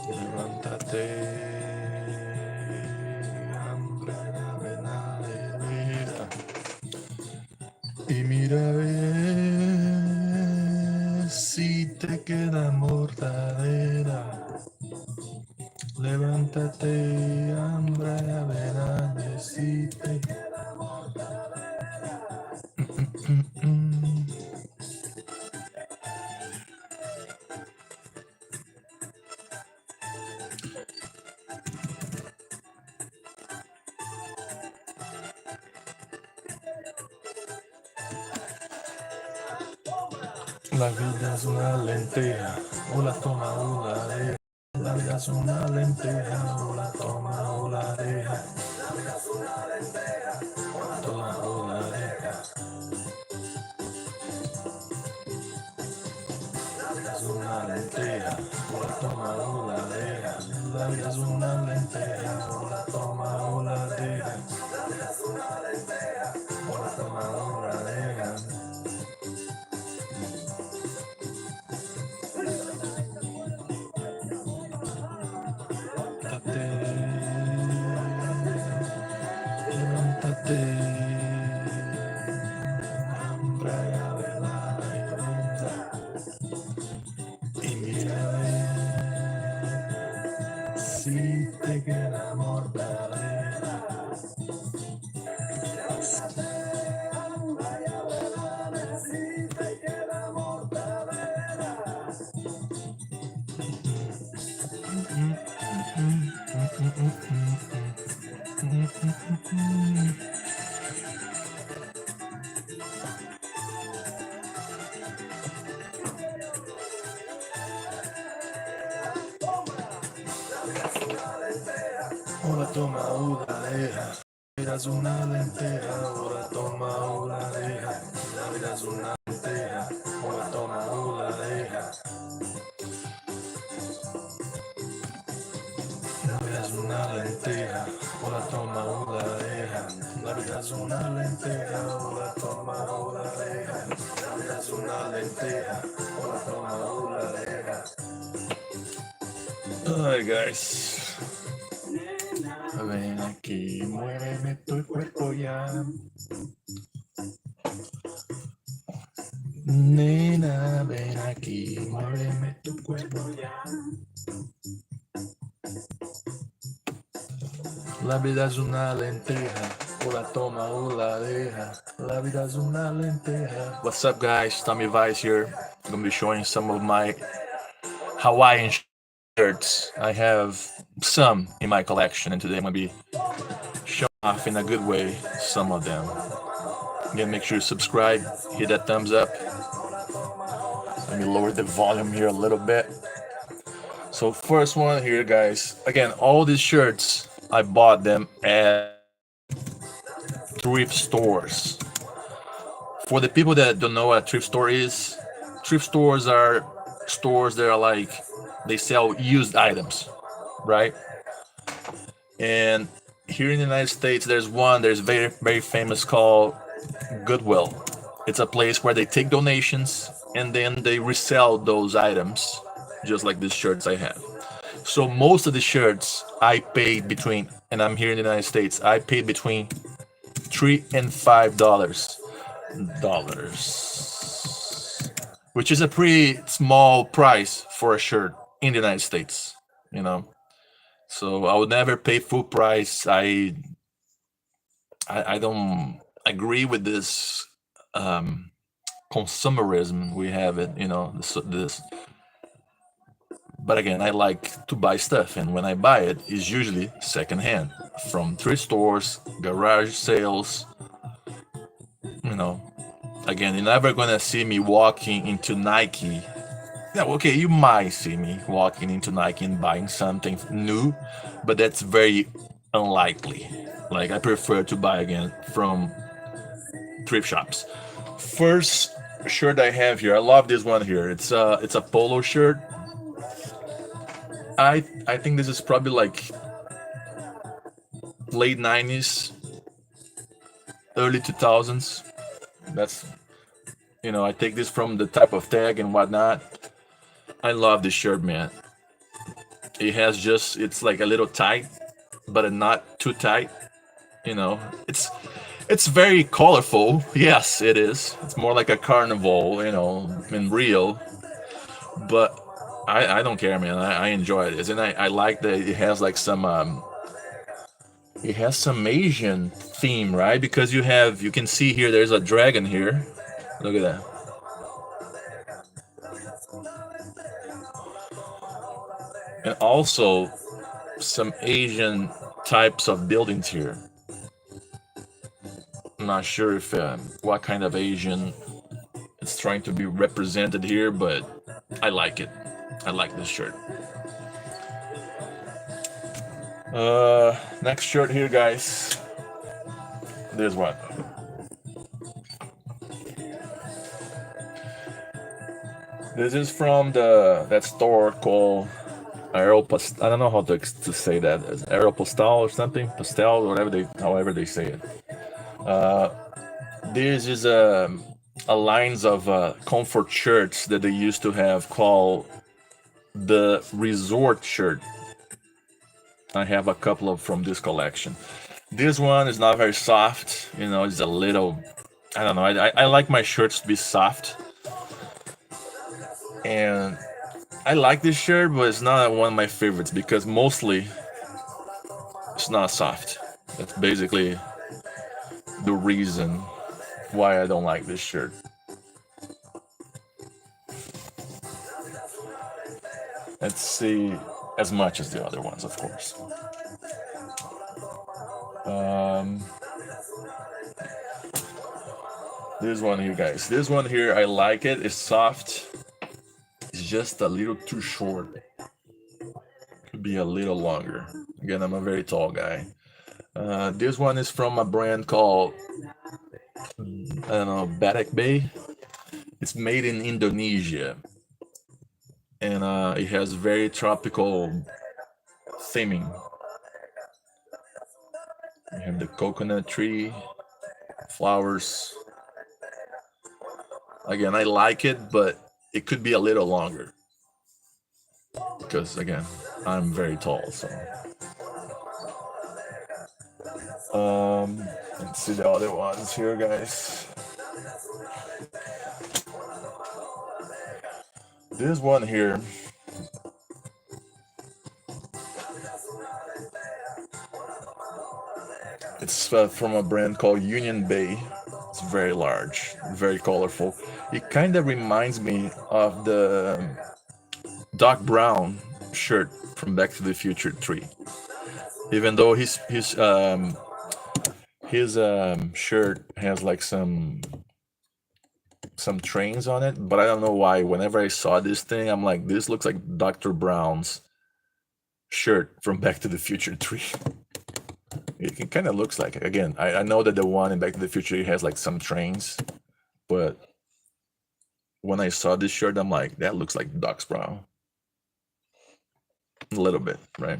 Levántate, hambre, mira, y mira a ver si te queda mortadera. Levántate, hambre, avena, si te queda mortadera. La vida es una lenteja, o la toma o la deja. La vida es una lenteja, o la toma o la deja. La vida es una lenteja, o la toma o la deja. La vida es una lenteja, o la toma o la deja. La vida es una lenteja, o la toma o la deja. La vida es una lenteja, o la toma o la deja. Levántate, hambre, avena y brota. Y mira a ver si te queda mortadera. Levántate, hambre y avena, si te queda mortadera. Ora toma una deja, la vida es una lenteja, ora toma una deja, la vida es una lenteja, ora toma una deja. La vida es una lenteja, ora toma una deja, la vida es una lenteja, ora toma una deja, la vida es una lenteja, ora toma una deja. Alright guys. Ven aquí, muéveme tu cuerpo ya. Nena, ven aquí, muéveme tu cuerpo ya. La vida es una lenteja, o la toma o la deja. La vida es una lenteja. What's up guys, Tommy Vice here. I'm gonna be showing some of my Hawaiian shirts. I have some in my collection and today I'm gonna be showing off in a good way some of them. Again, make sure you subscribe, hit that thumbs up. Let me lower the volume here a little bit. So first one here guys, again, all these shirts I bought them at thrift stores. For the people that don't know what a thrift store is, thrift stores are stores that are like, they sell used items, right? And here in the United States, there's very, very famous called Goodwill. It's a place where they take donations and then they resell those items, just like these shirts I have. So most of the shirts I paid between, and I'm here in the United States, I paid between $3 and $5, which is a pretty small price for a shirt in the United States, you know. So I would never pay full price. I don't agree with this consumerism we have it, you know, this. But again, I like to buy stuff, and when I buy it, it's usually secondhand from thrift stores, garage sales. You know, again, you're never gonna see me walking into Nike. Yeah, okay, you might see me walking into Nike and buying something new, but that's very unlikely. Like, I prefer to buy again from thrift shops. First shirt I have here, I love this one here. It's a polo shirt. I think this is probably like late 90s, early 2000s. That's, I take this from the type of tag and whatnot. I love this shirt, man. It has just, it's like a little tight, but not too tight. You know, it's very colorful. Yes, it is. It's more like a carnival, in real. But I don't care, man. I enjoy it. And I like that it has like it has some Asian theme, right? Because you can see here, there's a dragon here. Look at that. And also some Asian types of buildings here. I'm not sure if what kind of Asian it's trying to be represented here, but I like it. I like this shirt. Next shirt here, guys. There's one. This is from that store called Aeropostale. I don't know how to say that. Aeropostale or something, pastel, however they say it. This is a lines of comfort shirts that they used to have called the resort shirt. I have a couple of from this collection. This one is not very soft. It's a little. I don't know. I like my shirts to be soft, and I like this shirt, but it's not one of my favorites because mostly it's not soft. That's basically the reason why I don't like this shirt. Let's see, as much as the other ones, of course. This one here, guys. This one here, I like it. It's soft. It's just a little too short. Could be a little longer. Again, I'm a very tall guy. This one is from a brand called, I don't know, Batik Bay. It's made in Indonesia. And it has very tropical theming. You have the coconut tree, flowers. Again, I like it, but it could be a little longer. Because, again, I'm very tall, so. Let's see the other ones here, guys. This one here. It's from a brand called Union Bay. It's very large, very colorful. It kind of reminds me of the Doc Brown shirt from Back to the Future 3. Even though his shirt has like some trains on it, but I don't know why. Whenever I saw this thing, I'm like, this looks like Dr. Brown's shirt from Back to the Future 3. It kind of looks like it. Again, I know that the one in Back to the Future has like some trains, but when I saw this shirt, I'm like, that looks like Doc Brown. A little bit, right?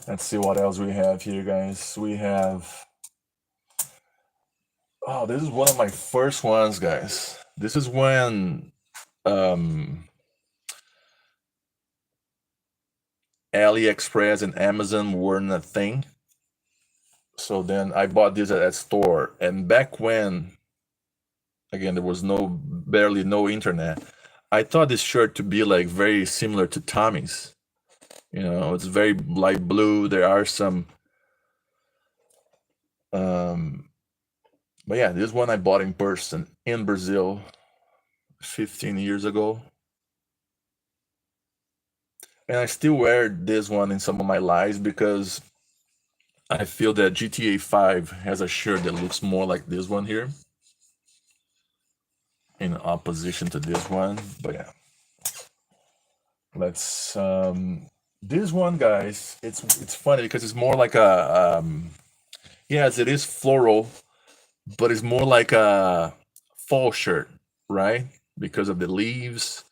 Let's see what else we have here, guys. We have. Oh, this is one of my first ones, guys. This is when AliExpress and Amazon weren't a thing. So then I bought this at that store. And back when, again, there was barely no internet, I thought this shirt to be like very similar to Tommy's. It's very light blue. There are some. But yeah, this one I bought in person in Brazil 15 years ago. And I still wear this one in some of my lives because I feel that GTA 5 has a shirt that looks more like this one here in opposition to this one. But yeah, let's this one, guys, it's funny because it's more like a yes, it is floral, but it's more like a fall shirt, right? Because of the leaves.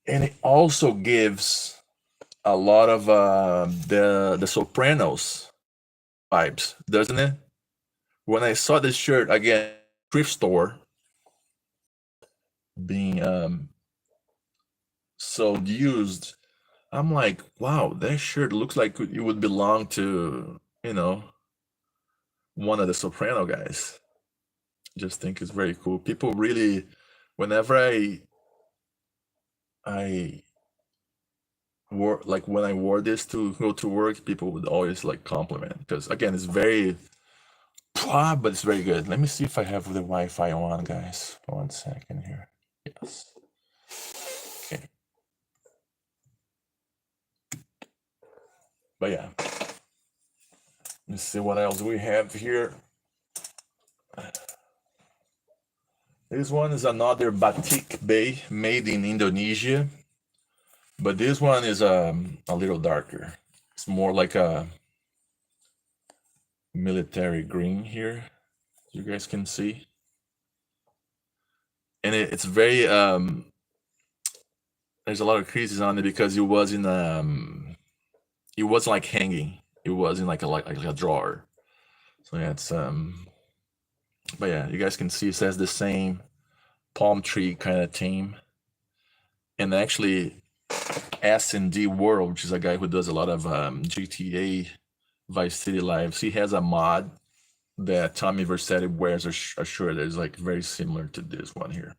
And it also gives a lot of the Sopranos vibes, doesn't it? When I saw this shirt again, thrift store being sold used. I'm like, wow, that shirt looks like it would belong to, one of the Soprano guys. Just think it's very cool. People really, whenever I wore, like when I wore this to go to work, people would always like compliment because again, it's very, but it's very good. Let me see if I have the Wi-Fi on, guys. 1 second here. Yes. Okay. But yeah, let's see what else we have here. This one is another batik bay made in Indonesia, but this one is a little darker. It's more like a military green here, you guys can see. And it's very there's a lot of creases on it because it wasn't like hanging. It was in like a drawer. So yeah, it's but yeah, you guys can see it says the same palm tree kind of theme. And actually S&D World, which is a guy who does a lot of GTA Vice City lives, he has a mod that Tommy Vercetti wears a shirt that is like very similar to this one here.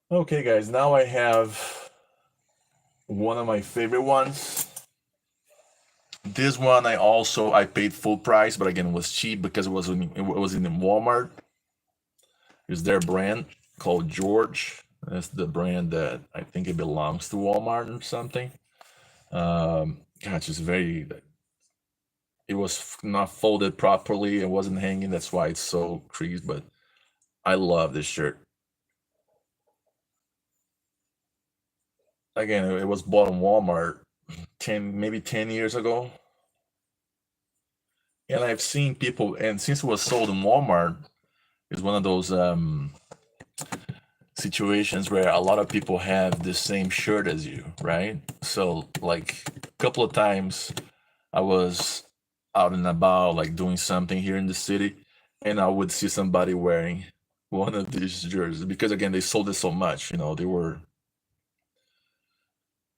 Okay, guys, now I have one of my favorite ones. This one I paid full price, but again it was cheap because it was in Walmart. It's their brand called George. That's the brand that I think it belongs to Walmart or something. Gosh, it's very. It was not folded properly. It wasn't hanging. That's why it's so creased. But I love this shirt. Again, it was bought in Walmart maybe 10 years ago. And I've seen people, and since it was sold in Walmart, it's one of those situations where a lot of people have the same shirt as you, right? So, like a couple of times, I was out and about, like doing something here in the city, and I would see somebody wearing one of these jerseys because, again, they sold it so much. They were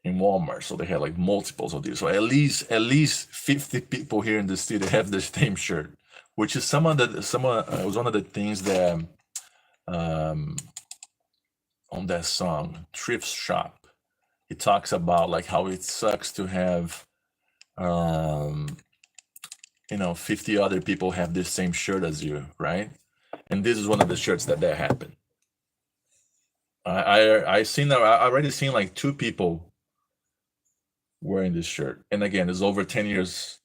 in Walmart, so they had like multiples of these. So at least 50 people here in the city have the same shirt, which is was one of the things that on that song Thrift Shop, it talks about like how it sucks to have 50 other people have the same shirt as you, right? And this is one of the shirts that happened. I already seen like 2 people wearing this shirt, and again, it's over 10 years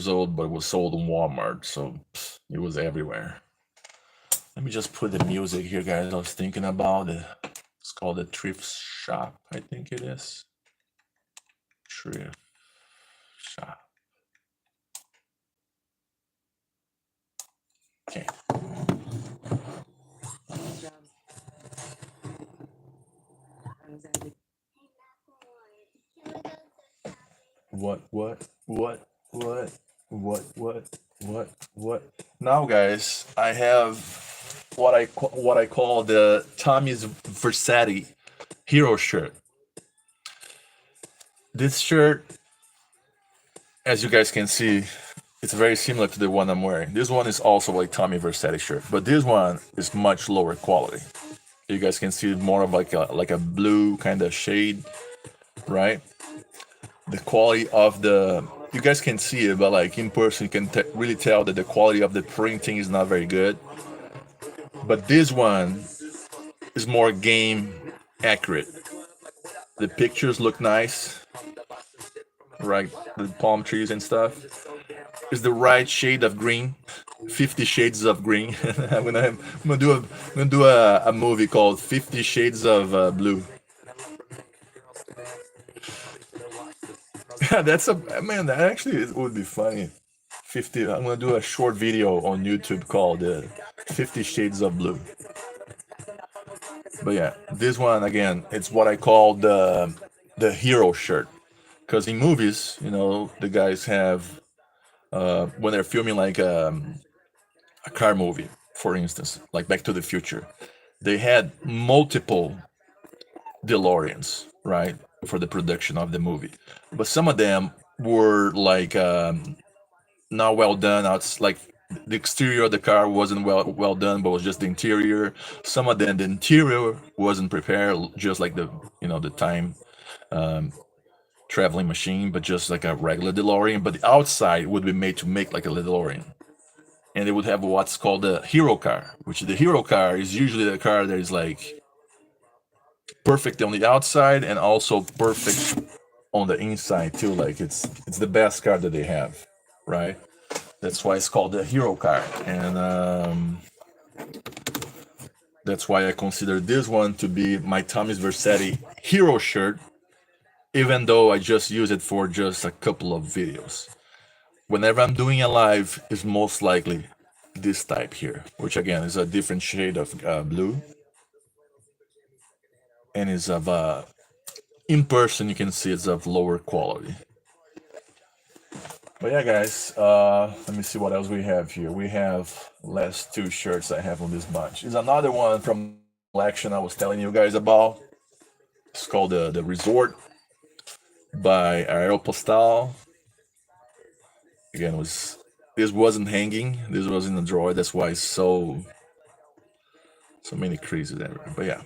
old, but it was sold in Walmart, so it was everywhere. Let me just put the music here, guys. I was thinking about it. It's called the Thrift Shop, I think it is. Thrift Shop. Okay. What? Now, guys, I have what I call the Tommy's Versace hero shirt. This shirt, as you guys can see, it's very similar to the one I'm wearing. This one is also like Tommy Versace shirt, but this one is much lower quality. You guys can see more of like a blue kind of shade, right? The quality of you guys can see it, but like in person, you can really tell that the quality of the printing is not very good. But this one is more game accurate. The pictures look nice, right? The palm trees and stuff. It's the right shade of green. 50 Shades of Green. I'm gonna do a movie called 50 Shades of Blue. That's man. That actually would be funny. 50. I'm gonna do a short video on YouTube called 50 Shades of Blue. But yeah, this one again, it's what I call the hero shirt. Because in movies, the guys have when they're filming like a car movie, for instance, like Back to the Future. They had multiple DeLoreans, right, for the production of the movie, but some of them were like not well done. It's like the exterior of the car wasn't well done, but it was just the interior. Some of them, the interior wasn't prepared, just like the time traveling machine, but just like a regular DeLorean. But the outside would be made to make like a DeLorean, and they would have what's called the hero car, which the hero car is usually the car that is like perfect on the outside and also perfect on the inside too. Like it's the best car that they have, right? That's why it's called the hero car, and that's why I consider this one to be my Tommy's Versetti hero shirt, even though I just use it for just a couple of videos. Whenever I'm doing a live, it's most likely this type here, which again is a different shade of blue, and is of in person you can see it's of lower quality. But yeah, guys, let me see what else we have here. We have last two shirts I have on this bunch. Is another one from collection I was telling you guys about. It's called the Resort by Aeropostale. Again, was this wasn't hanging. This was in the drawer. That's why it's so many creases everywhere. But yeah,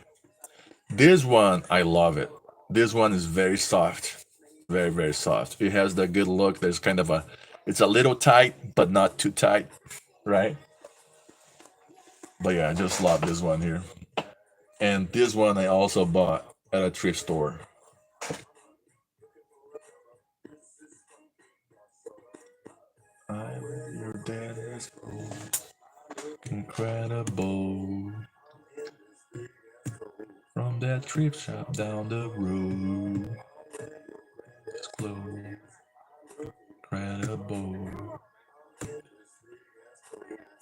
this one I love it. This one is very soft, very soft. It has the good look. There's kind of it's a little tight, but not too tight, right? But yeah, I just love this one here. And this one I also bought at a thrift store. Your dad is incredible. From that thrift shop down the road. It's close. Incredible.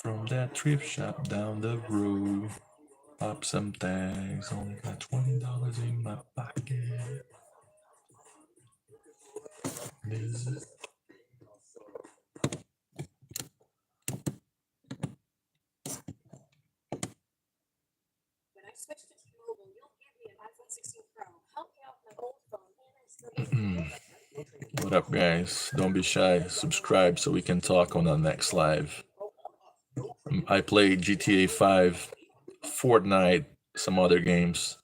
From that thrift shop down the road. Pop some tags. Only got $20 in my pocket. This is what up, guys? Don't be shy. Subscribe so we can talk on the next live. I played GTA 5, Fortnite, some other games.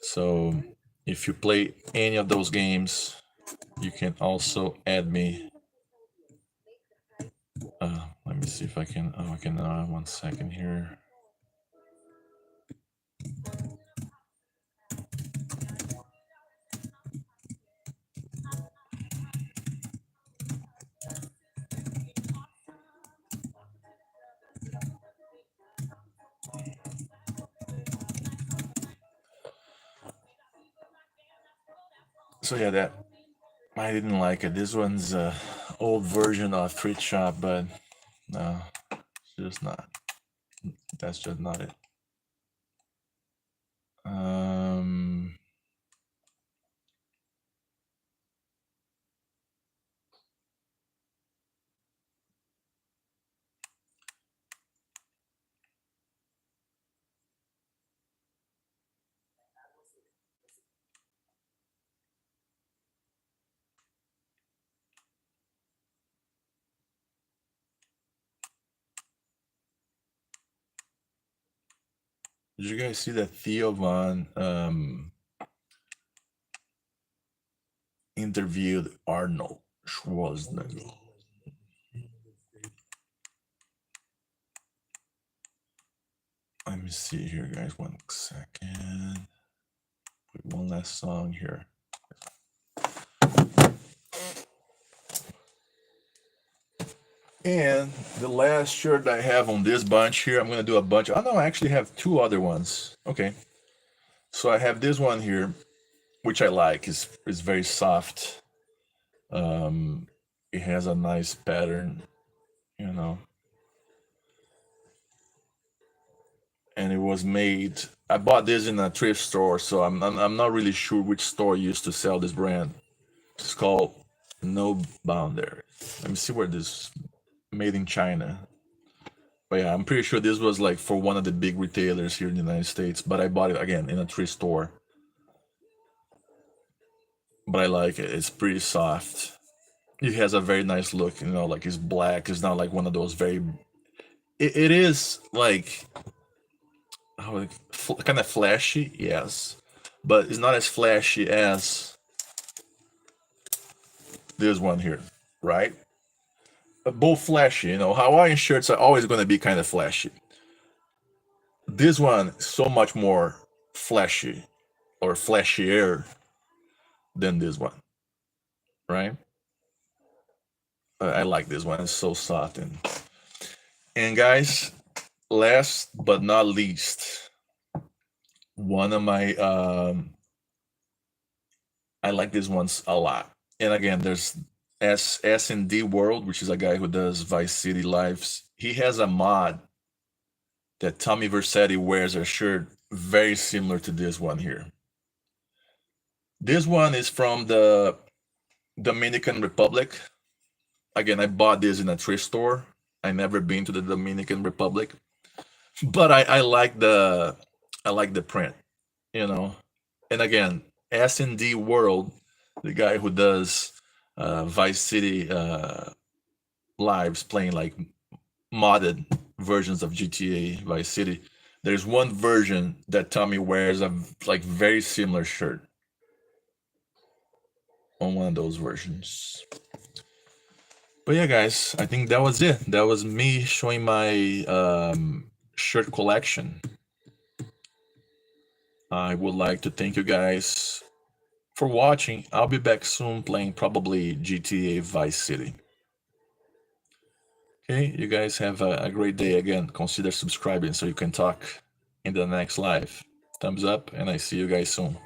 So if you play any of those games, you can also add me. Let me see if I can. Oh, I can. 1 second here. So yeah, that I didn't like it. This one's old version of Thrift Shop, but no, it's just not. That's just not it. Um, did you guys see that Theo Von interviewed Arnold Schwarzenegger? Let me see here, guys. 1 second. Put one last song here. And the last shirt I have on this bunch here, I'm gonna do a bunch. Oh no, I actually have two other ones. Okay, so I have this one here, which I like. Is very soft. It has a nice pattern, you know, and it was made. I bought this in a thrift store, so I'm not really sure which store used to sell this brand. It's called No boundaries. Let me see where this made in China. But yeah, I'm pretty sure this was like for one of the big retailers here in the United States. But I bought it again in a thrift store. But I like it. It's pretty soft. It has a very nice look. You know, like it's black. It's not like one of those very. It is like kind of flashy, yes, but it's not as flashy as this one here, right? Both flashy, you know. Hawaiian shirts are always going to be kind of flashy. This one is so much more flashy or flashier than this one, right? I like this one. It's so soft and guys, last but not least, one of my I like these ones a lot. And again, there's S&D World, which is a guy who does Vice City Lives. He has a mod that Tommy Vercetti wears a shirt very similar to this one here. This one is from the Dominican Republic. Again, I bought this in a thrift store. I never been to the Dominican Republic, but I like the print, you know. And again, S&D World, the guy who does Vice City lives, playing like modded versions of GTA Vice City. There's one version that Tommy wears a like very similar shirt on one of those versions. But yeah, guys, I think that was it. That was me showing my shirt collection. I would like to thank you guys for watching. I'll be back soon playing probably GTA Vice City. Okay, you guys have a great day. Again, consider subscribing so you can talk in the next live. Thumbs up, and I see you guys soon.